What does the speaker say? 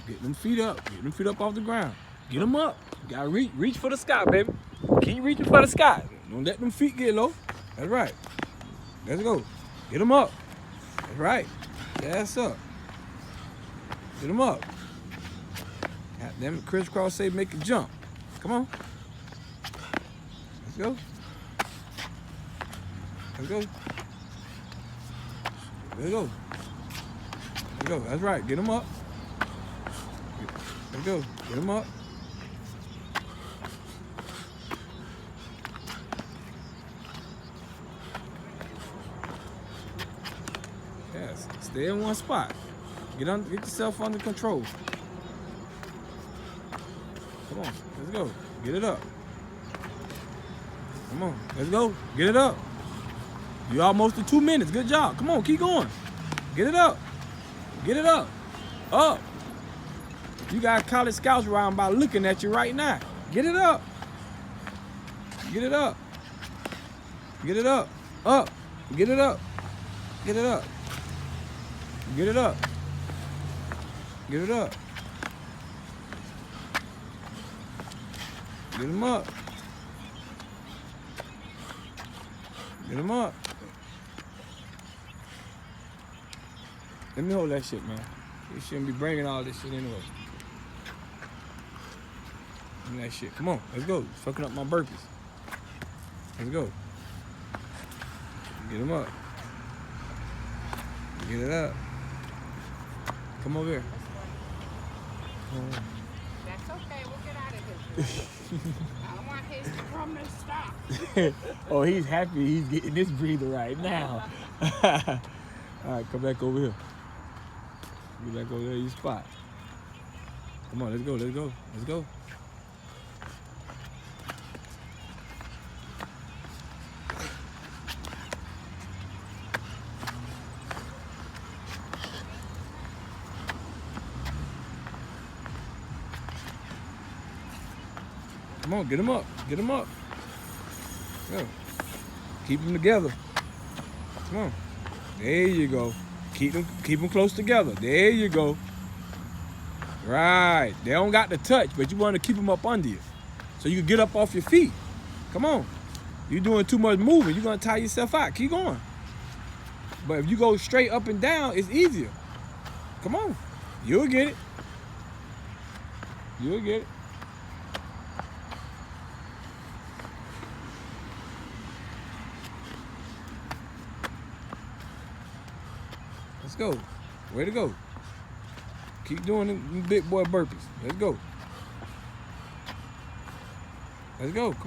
Get them feet up. Get them feet up off the ground. Get them up. You gotta reach for the sky, baby. Keep reaching for the sky. Don't let them feet get low. That's right. Let's go. Get them up. That's right. Ass up. Get them up. God damn it, crisscross say make a jump. Come on. Let's go. Let's go. Let's go. Let's go. That's right. Get them up. Let's go. Get them up. Yes. Stay in one spot. Get yourself under control. Come on. Let's go. Get it up. Come on. Let's go. Get it up. You almost to 2 minutes. Good job. Come on. Keep going. Get it up. Get it up. Up. You got college scouts around by looking at you right now. Get it up. Get it up. Get it up. Up. Get it up. Get it up. Get it up. Get it up. Get him up. Get him up. Let me hold that shit, man. You shouldn't be bringing all this shit anyway. Give me that shit. Come on, let's go. It's fucking up my burpees. Let's go. Get him up. Get it up. Come over here. That's okay, we'll get out of here. I don't want his drum to stop. Oh, he's happy he's getting this breather right now. All right, come back over here. Get back over there, your spot. Come on, let's go, let's go, let's go. Come on, get them up. Get them up. Go. Keep them together. Come on. There you go. Keep them close together. There you go. Right. They don't got the touch, but you want to keep them up under you, so you can get up off your feet. Come on. You're doing too much moving. You're gonna tire yourself out. Keep going. But if you go straight up and down, it's easier. Come on. You'll get it. You'll get it. Let's go. Way to go. Keep doing them big boy burpees. Let's go. Let's go. Come on.